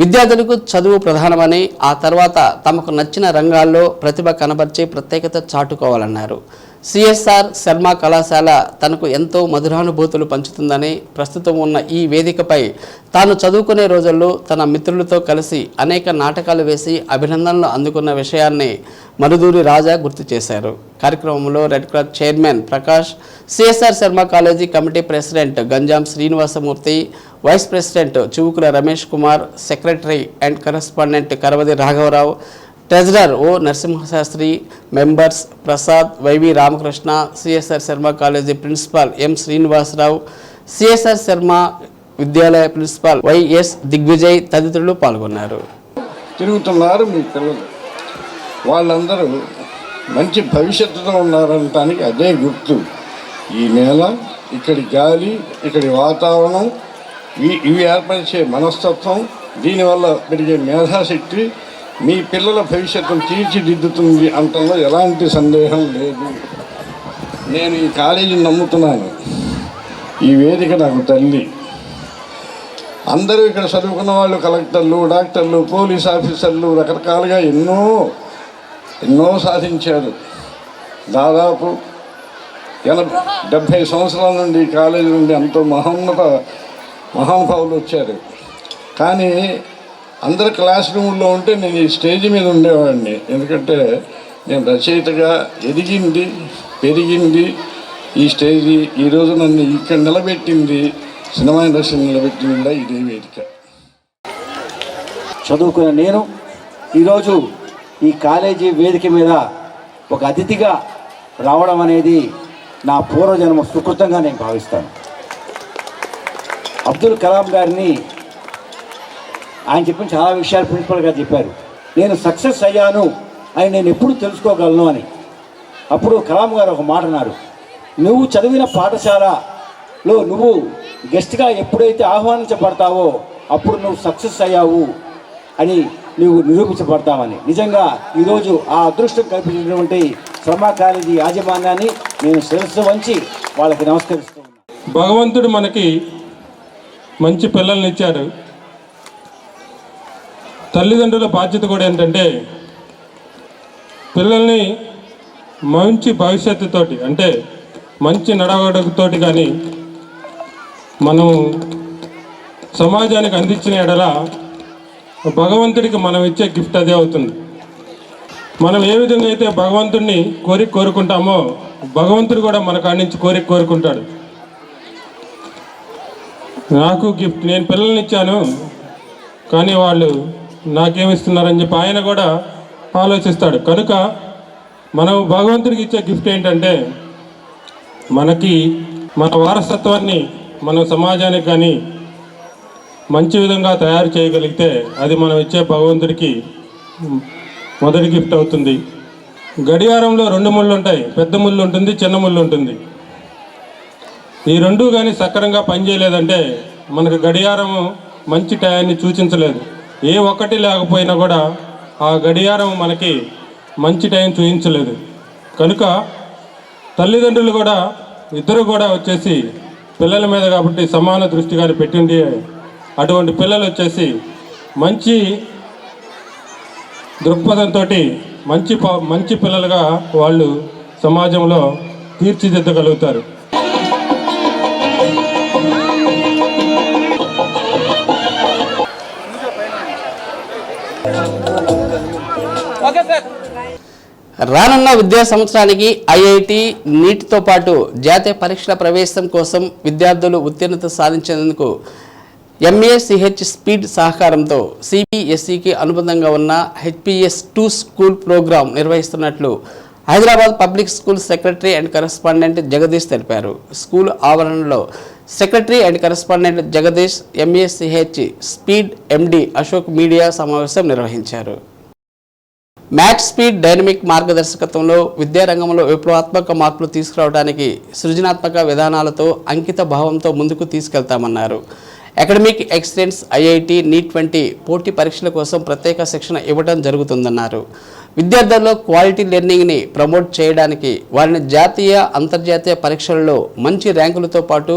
విద్యార్థులకు చదువు ప్రధానమని, ఆ తర్వాత తమకు నచ్చిన రంగాల్లో ప్రతిభ కనబర్చి ప్రత్యేకత చాటుకోవాలన్నారు. సిఎస్ఆర్ శర్మ కళాశాల తనకు ఎంతో మధురానుభూతులు పంచుతుందని, ప్రస్తుతం ఉన్న ఈ వేదికపై తాను చదువుకునే రోజుల్లో తన మిత్రులతో కలిసి అనేక నాటకాలు వేసి అభినందనలు అందుకున్న విషయాన్ని మరుదూరి రాజా గుర్తు చేశారు. కార్యక్రమంలో red cross chairman Prakash, CSR Sharma college committee president Ganjam Srinivasamurthy, vice president Chuvukula Ramesh Kumar, secretary and correspondent Karavadi రాఘవరావు, treasurer O Narasimhasastri, members Prasad, YV Ramakrishna, CSR Sharma college principal M Srinivasarao, CSR Sharma Vidyalaya principal YS Digvijay తదితరులు పాల్గొన్నారు. తిరుగుతున్నారు మీ పిల్లలు, వాళ్ళందరూ మంచి భవిష్యత్తులో ఉన్నారనటానికి అదే గుర్తు. ఈ నేల, ఇక్కడి గాలి, ఇక్కడి వాతావరణం, ఇవి ఏర్పరిచే మనస్తత్వం, దీనివల్ల పెరిగే మేధాశక్తి మీ పిల్లల భవిష్యత్తును తీర్చిదిద్దుతుంది అంటంలో ఎలాంటి సందేహం లేదు. నేను ఈ కాలేజీని నమ్ముతున్నాను. ఈ వేదిక నాకు తల్లి. అందరూ ఇక్కడ చదువుకున్న వాళ్ళు కలెక్టర్లు, డాక్టర్లు, పోలీస్ ఆఫీసర్లు రకరకాలుగా ఎన్నో సాధించారు. దాదాపు 70 సంవత్సరాల నుండి ఈ కాలేజీ నుండి ఎంతో మహానుభావులు వచ్చారు. కానీ అందరు క్లాస్ రూమ్లో ఉంటే నేను ఈ స్టేజ్ మీద ఉండేవాడిని. ఎందుకంటే నేను రచయితగా ఎదిగింది, పెరిగింది ఈ స్టేజీ. ఈరోజు నన్ను ఇక్కడ నిలబెట్టింది, సినిమా ఇండస్ట్రీ నిలబెట్టింది కూడా ఇదే వేదిక. చదువుకున్న నేను ఈరోజు ఈ కాలేజీ వేదిక మీద ఒక అతిథిగా రావడం అనేది నా పూర్వజన్మ సుకృతంగా నేను భావిస్తాను. అబ్దుల్ కలాం గారిని ఆయన చెప్పిన చాలా విషయాలు ప్రిన్సిపల్ గారు చెప్పారు. నేను సక్సెస్ అయ్యాను అని నేను ఎప్పుడు తెలుసుకోగలను అని. అప్పుడు కలాం గారు ఒక మాట అన్నారు, నువ్వు చదివిన పాఠశాలలో నువ్వు గెస్ట్గా ఎప్పుడైతే ఆహ్వానించబడతావో అప్పుడు నువ్వు సక్సెస్ అయ్యావు అని నువ్వు నిరూపించబడతావని. నిజంగా ఈరోజు ఆ అదృష్టం కల్పించినటువంటి శ్రమ కాలేజీ యాజమాన్యాన్ని నేను శిరస్సు వంచి వాళ్ళకి నమస్కరిస్తున్నాను. భగవంతుడు మనకి మంచి పిల్లల్ని ఇచ్చారు. తల్లిదండ్రుల బాధ్యత కూడా ఏంటంటే పిల్లల్ని మంచి భవిష్యత్తుతోటి, అంటే మంచి నడవడికతోటి కానీ మనం సమాజానికి అందించిన ఎడల భగవంతుడికి మనం ఇచ్చే గిఫ్ట్ అదే అవుతుంది. మనం ఏ విధంగా అయితే భగవంతుడిని కోరుకుంటామో భగవంతుడు కూడా మన కాడి నుంచి కోరుకుంటాడు. నాకు గిఫ్ట్, నేను పిల్లల్ని ఇచ్చాను కానీ వాళ్ళు నాకేమిస్తున్నారని చెప్పి ఆయన కూడా ఆలోచిస్తాడు. కనుక మనం భగవంతుడికి ఇచ్చే గిఫ్ట్ ఏంటంటే మనకి మన వారసత్వాన్ని మనం సమాజానికి కానీ మంచి విధంగా తయారు చేయగలిగితే అది మనం ఇచ్చే భగవంతుడికి మొదటి గిఫ్ట్ అవుతుంది. గడియారంలో 2 ముళ్ళు ఉంటాయి, పెద్ద ముళ్ళు ఉంటుంది, చిన్న ముళ్ళు ఉంటుంది. ఈ రెండు కానీ సక్రమంగా పనిచేయలేదంటే మనకు గడియారము మంచి టయాన్ని సూచించలేదు. ఏ ఒక్కటి లేకపోయినా కూడా ఆ గడియారం మనకి మంచి టైం చూపించలేదు. కనుక తల్లిదండ్రులు కూడా ఇద్దరు కూడా వచ్చేసి పిల్లల మీద కాబట్టి సమాన దృష్టి కానీ పెట్టింది. అటువంటి పిల్లలు వచ్చేసి మంచి దృక్పథంతో మంచి పిల్లలుగా వాళ్ళు సమాజంలో తీర్చిదిద్దగలుగుతారు. రానున్న విద్యా సంవత్సరానికి ఐఐటి, నీట్తో పాటు జాతీయ పరీక్షల ప్రవేశం కోసం విద్యార్థులు ఉత్తీర్ణత సాధించేందుకు MACH స్పీడ్ సహకారంతో CBSEకి అనుబంధంగా ఉన్న HPS2 స్కూల్ ప్రోగ్రాం నిర్వహిస్తున్నట్లు Hyderabad public school secretary and correspondent Jagadish తెలిపారు. స్కూల్ ఆవరణలో secretary and correspondent Jagadish, MACH speed MD Ashok media సమావేశం నిర్వహించారు. మ్యాచ్ స్పీడ్ డైనమిక్ మార్గదర్శకత్వంలో విద్యారంగంలో విప్లవాత్మక మార్పులు తీసుకురావడానికి సృజనాత్మక విధానాలతో అంకిత భావంతో ముందుకు తీసుకెళ్తామన్నారు. అకాడమిక్ ఎక్సలెన్స్, ఐఐటి, నీట్ వంటి పోటీ పరీక్షల కోసం ప్రత్యేక శిక్షణ ఇవ్వడం జరుగుతుందన్నారు. విద్యార్థుల్లో క్వాలిటీ లెర్నింగ్ని ప్రమోట్ చేయడానికి వారిని జాతీయ, అంతర్జాతీయ పరీక్షలలో మంచి ర్యాంకులతో పాటు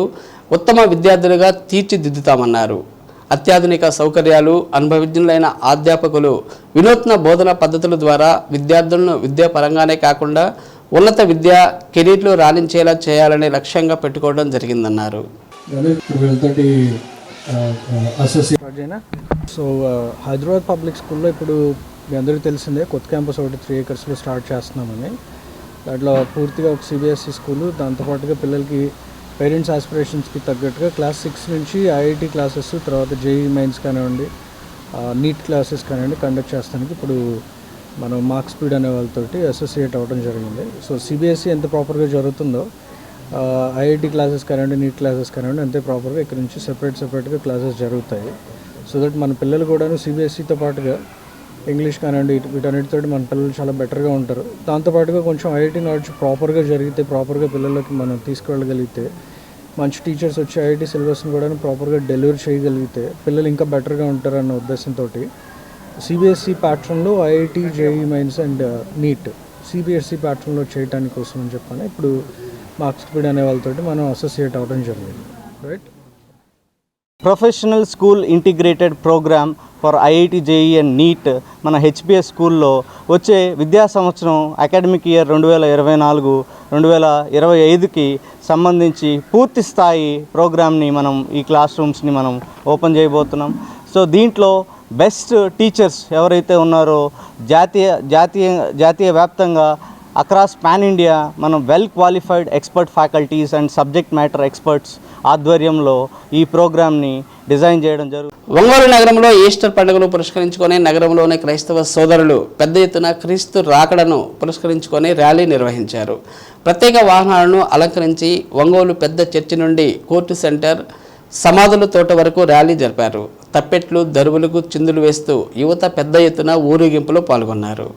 ఉత్తమ విద్యార్థులుగా తీర్చిదిద్దుతామన్నారు. అత్యాధునిక సౌకర్యాలు, అనుభవజ్ఞులైన అధ్యాపకులు, వినూత్న బోధన పద్ధతుల ద్వారా విద్యార్థులను విద్యాపరంగానే కాకుండా ఉన్నత విద్యా కెరీర్లో రాణించేలా చేయాలనే లక్ష్యంగా పెట్టుకోవడం జరిగిందన్నారు. సో హైదరాబాద్ పబ్లిక్ స్కూల్లో ఇప్పుడు మీ అందరికీ తెలిసిందే కొత్త క్యాంపస్ ఒకటి 3 acresలో స్టార్ట్ చేస్తున్నామని. దాంట్లో పూర్తిగా ఒక CBSE స్కూలు, దాంతోపాటుగా పిల్లలకి పేరెంట్స్ ఆస్పిరేషన్స్కి తగ్గట్టుగా క్లాస్ 6 నుంచి ఐఐటి క్లాసెస్, తర్వాత JEE మెయిన్స్ కానివ్వండి, నీట్ క్లాసెస్ కానివ్వండి కండక్ట్ చేస్తానికి ఇప్పుడు మనం మార్క్ స్పీడ్ అనే వాళ్ళతోటి అసోసియేట్ అవ్వడం జరిగింది. సో సిబిఎస్ఈ ఎంత ప్రాపర్గా జరుగుతుందో ఐఐటి క్లాసెస్ కానివ్వండి, నీట్ క్లాసెస్ కానివ్వండి అంతే ప్రాపర్గా ఇక్కడ నుంచి సెపరేట్గా క్లాసెస్ జరుగుతాయి. సో దట్ మన పిల్లలు కూడాను సిబిఎస్ఈతో పాటుగా ఇంగ్లీష్ కానివ్వండి వీటన్నిటితో మన పిల్లలు చాలా బెటర్గా ఉంటారు. దాంతోపాటుగా కొంచెం ఐఐటి నాలెడ్జ్ ప్రాపర్గా జరిగితే, ప్రాపర్గా పిల్లలకి మనం తీసుకువెళ్ళగలిగితే, మంచి టీచర్స్ వచ్చి ఐఐటి సిలబస్ని కూడా ప్రాపర్గా డెలివరీ చేయగలిగితే పిల్లలు ఇంకా బెటర్గా ఉంటారన్న ఉద్దేశంతో సిబిఎస్ఈ ప్యాటర్న్లో IIT, JEE Mains and NEET CBSE ప్యాటర్న్లో చేయడానికి కోసం అని చెప్పాను ఇప్పుడు మార్క్ స్పీడ్ అనే వాళ్ళతో మనం అసోసియేట్ అవ్వడం జరిగింది. Right. Professional school integrated program for IIT, JEE and NEET మన హెచ్పిఎస్ స్కూల్లో వచ్చే విద్యా సంవత్సరం అకాడమిక్ ఇయర్ 2024-2025కి సంబంధించి పూర్తి స్థాయి ప్రోగ్రామ్ని మనం ఈ క్లాస్ రూమ్స్ని మనం ఓపెన్ చేయబోతున్నాం. సో దీంట్లో బెస్ట్ టీచర్స్ ఎవరైతే ఉన్నారో జాతీయ వ్యాప్తంగా అక్రాస్ పాన్ ఇండియా మనం well qualified expert faculties and subject matter experts ఆధ్వర్యంలో ఈ ప్రోగ్రామ్ని డిజైన్ చేయడం జరుగుతుంది. ఒంగోలు నగరంలో ఈస్టర్ పండుగను పురస్కరించుకొని నగరంలోని క్రైస్తవ సోదరులు పెద్ద ఎత్తున క్రీస్తు రాకడను పురస్కరించుకొని ర్యాలీ నిర్వహించారు. ప్రత్యేక వాహనాలను అలంకరించి ఒంగోలు పెద్ద చర్చి నుండి కోర్టు సెంటర్, సమాధుల తోట వరకు ర్యాలీ జరిపారు. తప్పెట్లు, దరువులకు చిందులు వేస్తూ యువత పెద్ద ఎత్తున ఊరేగింపులో పాల్గొన్నారు.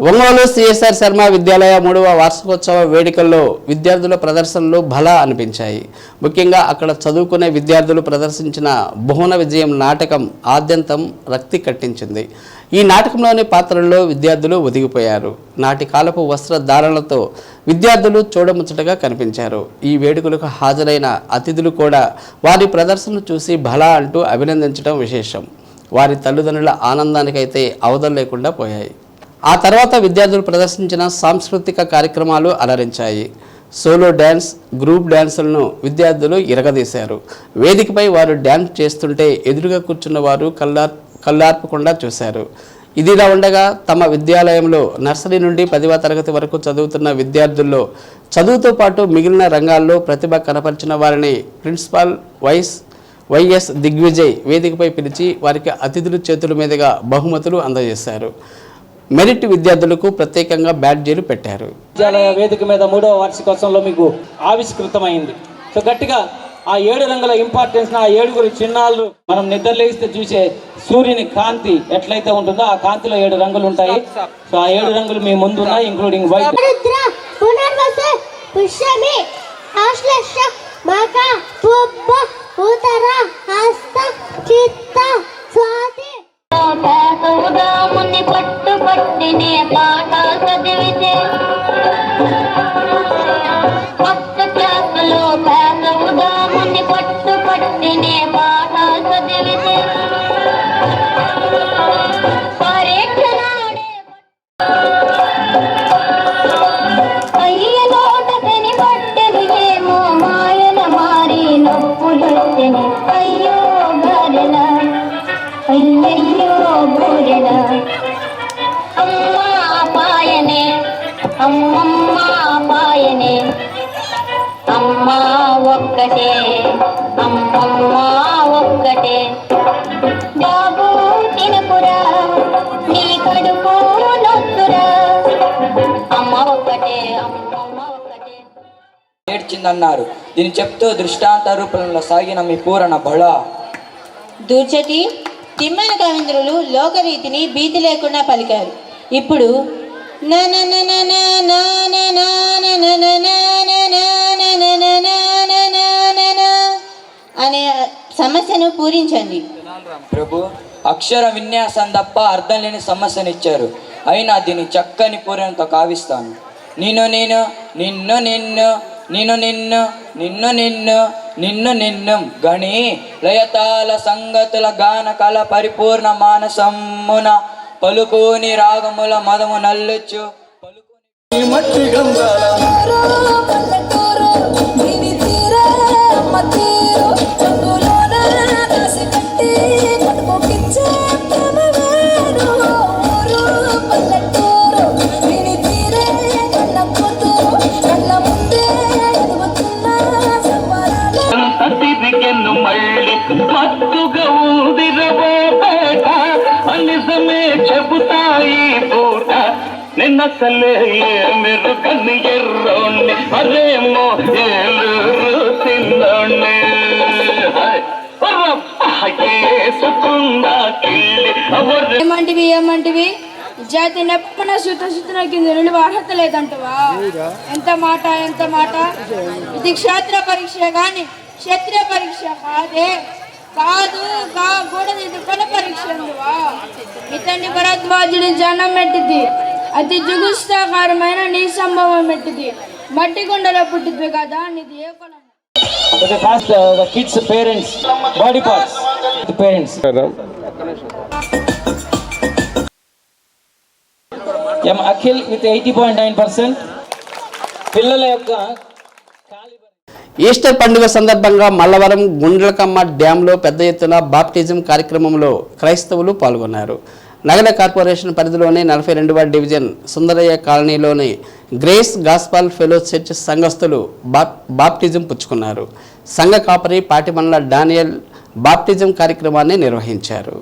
ఒంగోలు సిఎస్ఆర్ శర్మ విద్యాలయ 3వ వార్షికోత్సవ వేడుకల్లో విద్యార్థుల ప్రదర్శనలు భలా అనిపించాయి. ముఖ్యంగా అక్కడ చదువుకునే విద్యార్థులు ప్రదర్శించిన భువన విజయం నాటకం ఆద్యంతం రక్తి కట్టించింది. ఈ నాటకంలోని పాత్రల్లో విద్యార్థులు ఒదిగిపోయారు. నాటి కాలపు వస్త్రధారణలతో విద్యార్థులు చూడముచ్చటగా కనిపించారు. ఈ వేడుకలకు హాజరైన అతిథులు కూడా వారి ప్రదర్శనను చూసి భలా అంటూ అభినందించడం విశేషం. వారి తల్లిదండ్రుల ఆనందానికైతే అవధులు లేకుండా పోయాయి. ఆ తర్వాత విద్యార్థులు ప్రదర్శించిన సాంస్కృతిక కార్యక్రమాలు అలరించాయి. సోలో డ్యాన్స్, గ్రూప్ డ్యాన్సులను విద్యార్థులు ఇరగదీశారు. వేదికపై వారు డ్యాన్స్ చేస్తుంటే ఎదురుగా కూర్చున్న వారు కళ్ళార్పకుండా చూశారు. ఇదిలా ఉండగా తమ విద్యాలయంలో నర్సరీ నుండి 10వ తరగతి వరకు చదువుతున్న విద్యార్థుల్లో చదువుతో పాటు మిగిలిన రంగాల్లో ప్రతిభ కనపరిచిన వారిని ప్రిన్సిపాల్ వైఎస్ దిగ్విజయ్ వేదికపై పిలిచి వారికి అతిథుల చేతుల మీదుగా బహుమతులు అందజేశారు. మెరిట్ విద్యార్థులకు ప్రత్యేకంగా బ్యాడ్జీలు పెట్టారు. విద్యాలయ వేదిక మీద 3వ వార్షికోత్సవంలో మీకు ఆవిష్కృతమైంది. సో గట్టిగా ఆ 7 రంగుల ఇంపార్టెన్స్, ఆ 7 చిహ్నాలు మనం నిద్రలేస్తే చూసే సూర్యుని కాంతి ఎట్లయితే ఉంటుందో ఆ కాంతిలో 7 రంగులు ఉంటాయి. సో ఆ 7 రంగులు మీ ముందు ఉన్నాయి, ఇంక్లూడింగ్ వైట్. పట్టుబట్టినే పాట చదివితే కొత్త క్లాసులో పేదవుదాముని పట్టుబట్టినే పాట చదివితే పరీక్షనాడే అయ్యలోట తెని పట్టెలు ఏమో మాయన మారి నొప్పులొచ్చని అయ్యో గరెల అయ్యయ్యో బోరెల అమ్మమ్మ పాయనే అమ్మ ఒక్కటే అమ్మమ్మ ఒక్కటే బాబు తినకురా నీ కడుపు నొత్తురా అమ్మ ఒక్కటే అమ్మమ్మ ఒక్కటే ఏడ్చిందన్నారు. దీన్ని చెప్తూ దృష్టాంత రూపంలో సాగిన మీ పూరణ బళ దూర్చటి తిమ్మన కవీంద్రులు లోకరీతిని భీతి లేకుండా పలికారు. ఇప్పుడు అనే సమస్యను పూరించండి. ప్రభు, అక్షర విన్యాసం తప్ప అర్థం లేని సమస్యనిచ్చారు. అయినా దీన్ని చక్కని పూరణతో కావిస్తాను. నిన్ను నిన్ను నిన్ను నిన్ను నిన్ను నిన్ను నిన్ను నిన్ను నిన్ను నిన్ను గణి లయతాల సంగతుల గాన కళ పరిపూర్ణ మానసమ్మున పలుకోని రాగముల మదము నల్లొచ్చు మట్టి మత్తుగా ఊదిరబోబేట అనిజమే చెబుతాయి పూట నిన్నసలే మెరుగని ఎర్రోణ్ణి అరేమో ఏలూరు తిన్నోణ్ణి ఏమంటివి జాతి నెప్పన సుతసుతున కింద నిలువ అర్హత లేదంటవా? ఎంత మాట ఇది క్షేత్ర పరీక్ష గాని క్షత్రియ పరీక్ష కాదు ఇది కొన పరీక్ష ఇతని భరద్వాజుడి జనం మెట్టిది అతి జుగుస్తాకారమైన నీ సంభవం మెట్టిది మట్టి కొండలో పుట్టిద్వి కదా నీది ఏ Kollam? The kids' parents, body parts, the parents. Akhil with 80.9%. పిల్లల యొక్క ఈస్టర్ పండుగ సందర్భంగా మల్లవరం గుండ్లకమ్మ డ్యాంలో పెద్ద ఎత్తున బాప్టిజం కార్యక్రమంలో క్రైస్తవులు పాల్గొన్నారు. నగర కార్పొరేషన్ పరిధిలోని 42వ డివిజన్ సుందరయ్య కాలనీలోని గ్రేస్ గాస్పల్ ఫెలో చర్చ్ సంఘస్థులు బాప్టిజం పుచ్చుకున్నారు. సంఘ కాపరి పాటిమన్ల డానియల్ బాప్టిజం కార్యక్రమాన్ని నిర్వహించారు.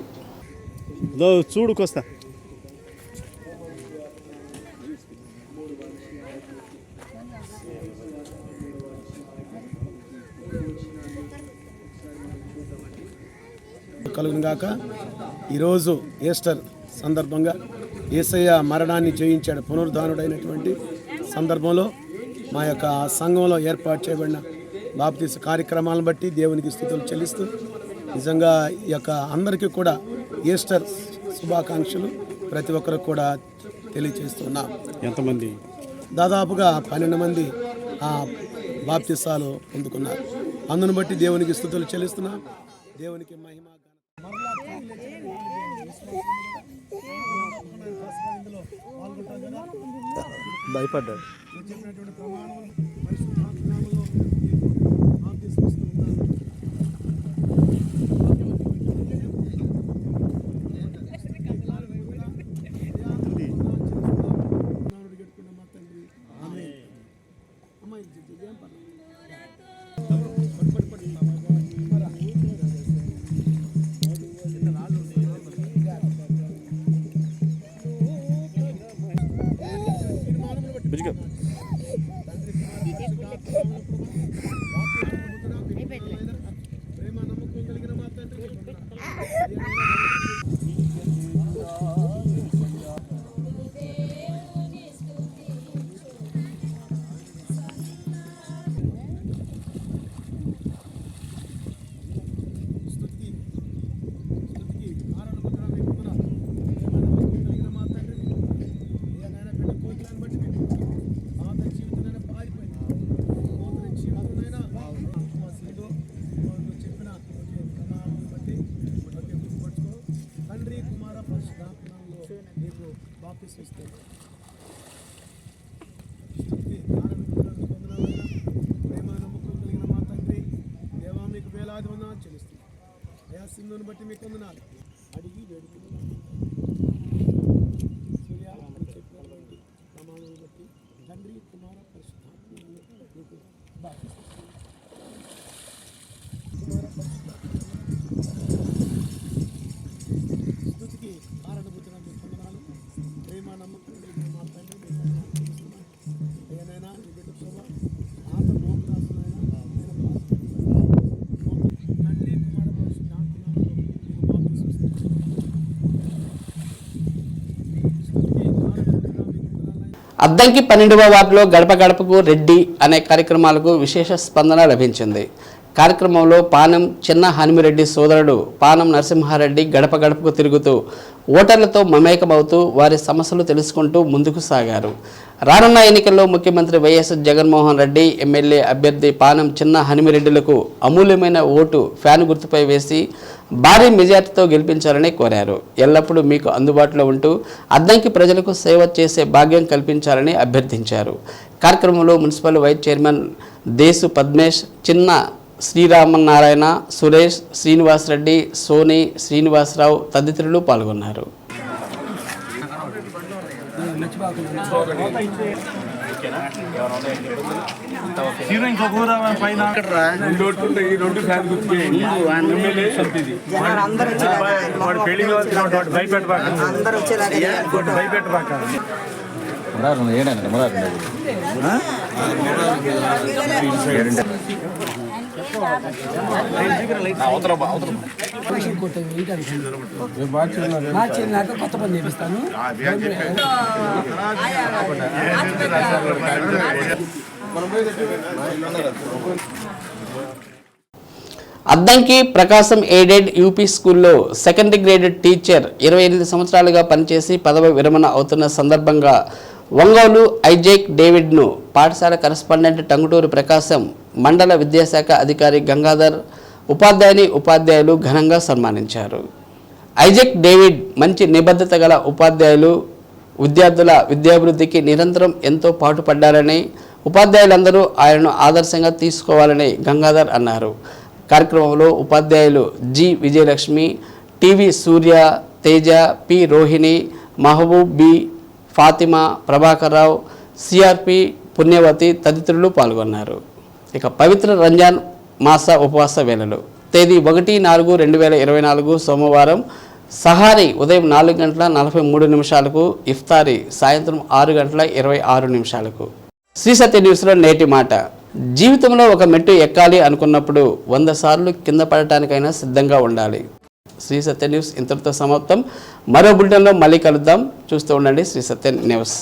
కలుగునుగాక. ఈరోజు ఈస్టర్ సందర్భంగా యేసయ్య మరణాన్ని జయించాడు పునరుద్ధానుడైనటువంటి సందర్భంలో మా యొక్క సంఘంలో ఏర్పాటు చేయబడిన బాప్తిస్మ కార్యక్రమాలను బట్టి దేవునికి స్తుతులు చెల్లిస్తూ నిజంగా ఈ యొక్క అందరికీ కూడా ఈస్టర్ శుభాకాంక్షలు ప్రతి ఒక్కరికి కూడా తెలియజేస్తున్నాం. ఎంతమంది? దాదాపుగా 12 మంది బాప్తిసాలు పొందుకున్నారు. అందును బట్టి దేవునికి స్తుతులు చెల్లిస్తున్నాం. దేవునికి మహిమ. భయపడ్డాడు. సింధుని బట్టి మీకు వందనాలు అడిగి వేడుకున్నాను. సూర్య చెప్పినటువంటి ప్రమాణాలను బట్టి తండ్రి కుమార పరిశుద్ధాత్మను మీకు స్తుతికి ఆరాధన మీకు వందనాలు. ప్రేమ నమ్మకం మా తండ్రి ఏదైనా మీ బిడ్డ శోభ ఆత మోకరాసులైనా తండ్రి కుమార అద్దంకి 12వ వార్డులో గడప గడపకు రెడ్డి అనే కార్యక్రమాలకు విశేష స్పందన లభించింది. కార్యక్రమంలో పానం చిన్న హనుమిరెడ్డి సోదరుడు పానం నరసింహారెడ్డి గడప గడపకు తిరుగుతూ ఓటర్లతో మమేకమవుతూ వారి సమస్యలు తెలుసుకుంటూ ముందుకు సాగారు. రానున్న ఎన్నికల్లో ముఖ్యమంత్రి వైఎస్ జగన్మోహన్ రెడ్డి, ఎమ్మెల్యే అభ్యర్థి పానం చిన్న హనుమిరెడ్డిలకు అమూల్యమైన ఓటు ఫ్యాన్ గుర్తుపై వేసి భారీ మెజార్టీతో గెలిపించాలని కోరారు. ఎల్లప్పుడూ మీకు అందుబాటులో ఉంటూ అద్దంకి ప్రజలకు సేవ చేసే భాగ్యం కల్పించాలని అభ్యర్థించారు. కార్యక్రమంలో మున్సిపల్ వైస్ చైర్మన్ దేశు పద్మేష్, చిన్న శ్రీరామనారాయణ, సురేష్, శ్రీనివాసరెడ్డి, సోని, శ్రీనివాసరావు తదితరులు పాల్గొన్నారు. కొత్త పని చేపిస్తాను. అద్దంకి ప్రకాశం ఎయిడెడ్ యూపీ స్కూల్లో సెకండరీ గ్రేడెడ్ టీచర్ 28 సంవత్సరాలుగా పనిచేసి పదవి విరమణ అవుతున్న సందర్భంగా ఒంగోలు ఐజాక్ డేవిడ్ను పాఠశాల కరెస్పాండెంట్ టంగుటూరు ప్రకాశం, మండల విద్యాశాఖ అధికారి గంగాధర్, ఉపాధ్యాయులు ఘనంగా సన్మానించారు. ఐజాక్ డేవిడ్ మంచి నిబద్ధత గల ఉపాధ్యాయులు, విద్యార్థుల విద్యాభివృద్ధికి నిరంతరం ఎంతో పాటుపడ్డారని, ఉపాధ్యాయులందరూ ఆయనను ఆదర్శంగా తీసుకోవాలని గంగాధర్ అన్నారు. కార్యక్రమంలో ఉపాధ్యాయులు G Vijayalakshmi, TV Surya, Teja, P Rohini, Mahaboob Bi, Fatima, Prabhakarrao, CRP, Punyavathi తదితరులు పాల్గొన్నారు. ఇక పవిత్ర రంజాన్ మాస ఉపవాస వేళలు తేదీ 1/4/2024 సోమవారం సహారీ ఉదయం 4:43 ఇఫ్తారీ సాయంత్రం 6:26. శ్రీ సత్య న్యూస్లో నేటి మాట. జీవితంలో ఒక మెట్టు ఎక్కాలి అనుకున్నప్పుడు 100 సార్లు కింద పడటానికైనా సిద్ధంగా ఉండాలి. శ్రీ సత్య న్యూస్ ఇంతటితో సమాప్తం. మరో బులెటిన్లో మళ్ళీ కలుద్దాం. చూస్తూ ఉండండి శ్రీ సత్య న్యూస్.